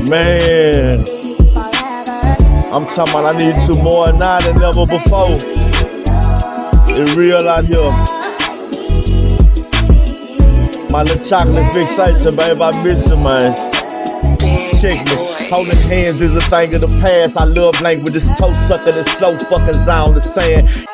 Man, I'm talking about I need you more now than ever before. It's real out here. My little chocolate fixation, babe, I miss you, man. Check me. Holding hands is a thing of the past. I love language, this toe sucker, this slow fucking sound the saying.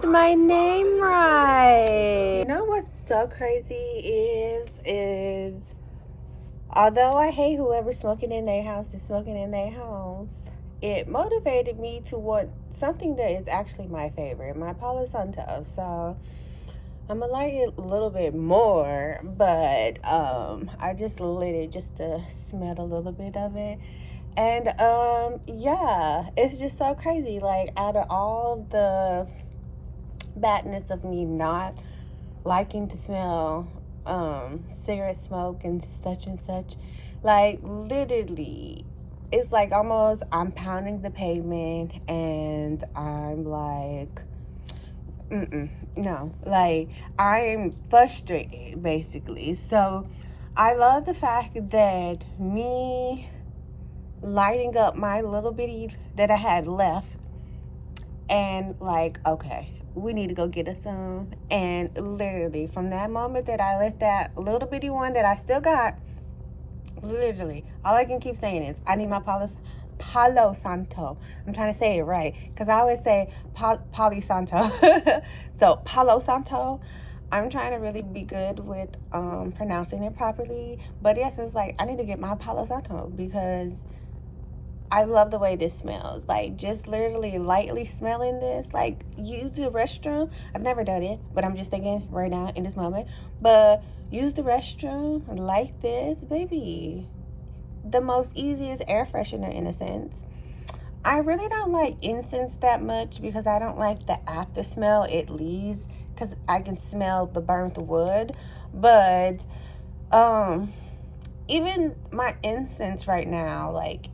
spelled my name right. You know what's so crazy is although I hate whoever's smoking in their house is smoking in their house, it motivated me to want something that is actually my favorite, my Palo Santo. So I'm gonna light it a little bit more, but I just lit it just to smell a little bit of it. And yeah, it's just so crazy. Like, out of all the badness of me not liking to smell cigarette smoke and such, like, literally, it's like almost I'm pounding the pavement and I'm like, no, like, I'm frustrated basically. So I love the fact that me lighting up my little bitty that I had left, and like, okay, we need to go get us some. And literally from that moment that I left that little bitty one that I still got, literally all I can keep saying is I need my Palo Santo. I'm trying to say it right because I always say Palo Santo. So Palo Santo. I'm trying to really be good with pronouncing it properly. But yes, it's like I need to get my Palo Santo because I love the way this smells. Like, just literally lightly smelling this. Like, use the restroom. I've never done it, but I'm just thinking right now in this moment. But use the restroom like this, baby. The most easiest air freshener in a sense. I really don't like incense that much because I don't like the after smell it leaves because I can smell the burnt wood. But even my incense right now, like,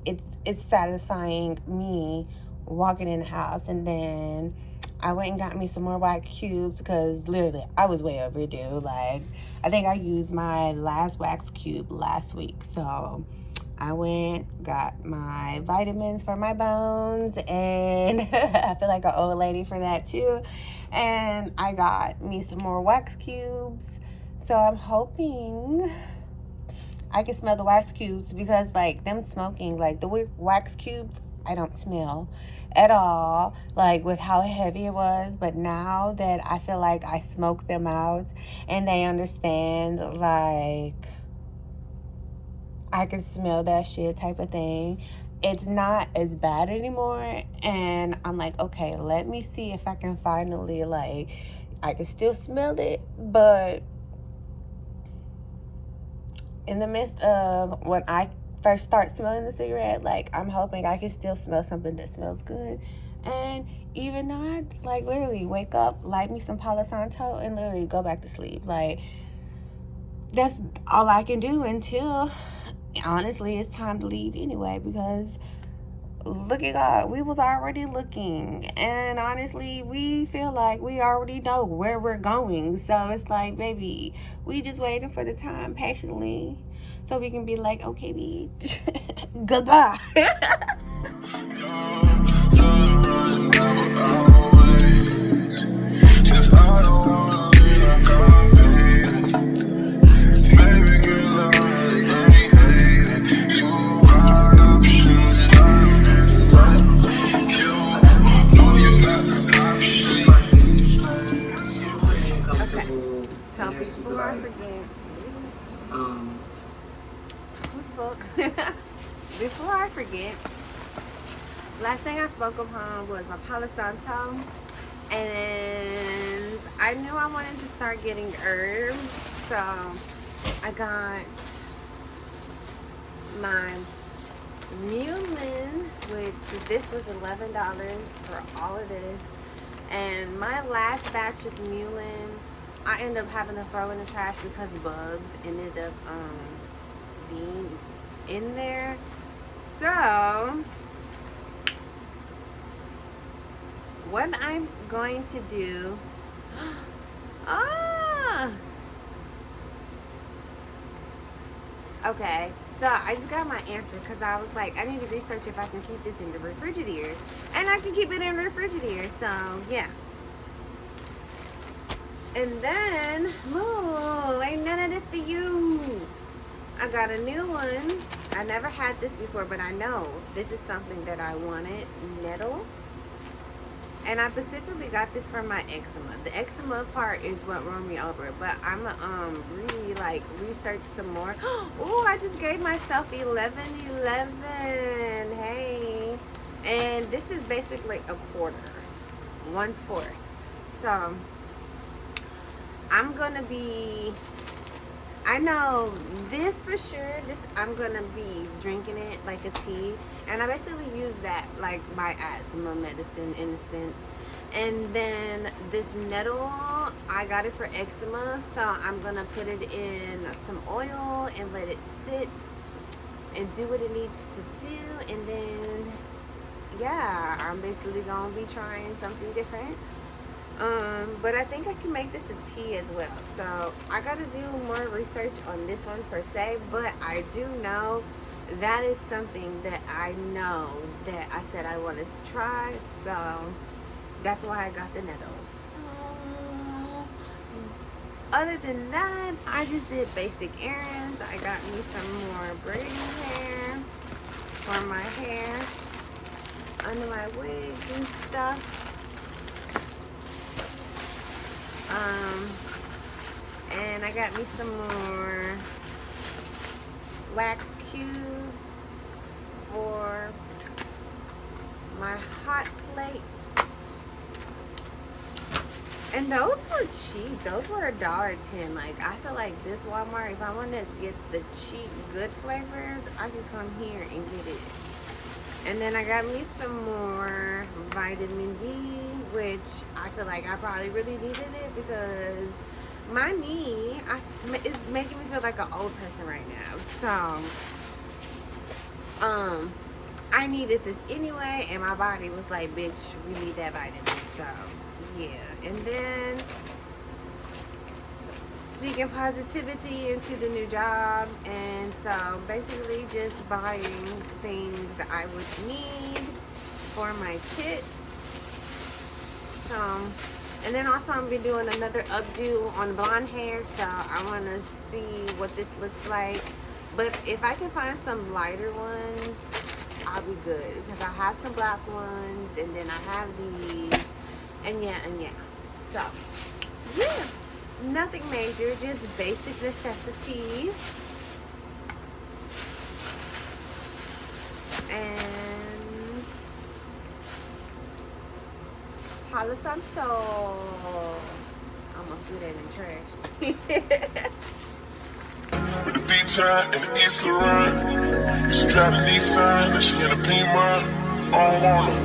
it's satisfying me walking in the house. And then I went and got me some more wax cubes because literally I was way overdue. Like, I think I used my last wax cube last week, so I went, got my vitamins for my bones, and I feel like an old lady for that too. And I got me some more wax cubes, so I'm hoping I can smell the wax cubes because, like, them smoking, like, the wax cubes, I don't smell at all, like, with how heavy it was. But now that I feel like I smoked them out and they understand, like, I can smell that shit type of thing, it's not as bad anymore. And I'm like, okay, let me see if I can finally, like, I can still smell it, but in the midst of when I first start smelling the cigarette, like, I'm hoping I can still smell something that smells good. And even not, like, literally wake up, light me some Palo Santo, and literally go back to sleep. Like, that's all I can do until, honestly, it's time to leave anyway, because look at God, we was already looking, and honestly, we feel like we already know where we're going. So it's like, baby, we just waiting for the time patiently so we can be like, okay, bitch, goodbye. Before I forget, last thing I spoke upon was my Palo Santo, and I knew I wanted to start getting herbs, so I got my Mulin, which this was $11 for all of this. And my last batch of Mulin, I ended up having to throw in the trash because bugs ended up being in there. So what I'm going to do, okay, so I just got my answer because I was like, I need to research if I can keep this in the refrigerator, and I can keep it in the refrigerator. So yeah. And then, ooh, ain't none of this for you. I got a new one. I never had this before, but I know this is something that I wanted. Nettle. And I specifically got this for my eczema. The eczema part is what won me over. But I'm gonna really like research some more. Oh, I just gave myself 11-11. Hey. And this is basically a quarter. 1/4. So I'm gonna be, I know this for sure, this I'm gonna be drinking it like a tea, and I basically use that like my asthma medicine in a sense. And then this nettle, I got it for eczema, so I'm gonna put it in some oil and let it sit and do what it needs to do. And then yeah, I'm basically gonna be trying something different. But I think I can make this a tea as well. So I gotta do more research on this one per se, but I do know that is something that I know that I said I wanted to try. So that's why I got the nettles. So other than that, I just did basic errands. I got me some more braiding hair for my hair under my wigs and stuff. And I got me some more wax cubes for my hot plates. And those were cheap. Those were $1.10. Like, I feel like this Walmart, if I want to get the cheap, good flavors, I can come here and get it. And then I got me some more vitamin D, which I feel like I probably really needed it because my knee is making me feel like an old person right now. So, I needed this anyway, and my body was like, bitch, we need that vitamin. So, yeah. And then, speaking positivity into the new job, and so basically just buying things I would need for my kit. And then also I'm gonna be doing another updo on blonde hair, so I want to see what this looks like. But if I can find some lighter ones, I'll be good, because I have some black ones, and then I have these, and yeah. So yeah, nothing major, just basic necessities. And Palo Santo. Almost threw that in trash. With the V-turn and the East run. Used to drive a Nissan, now she in a Beamer. I don't want her.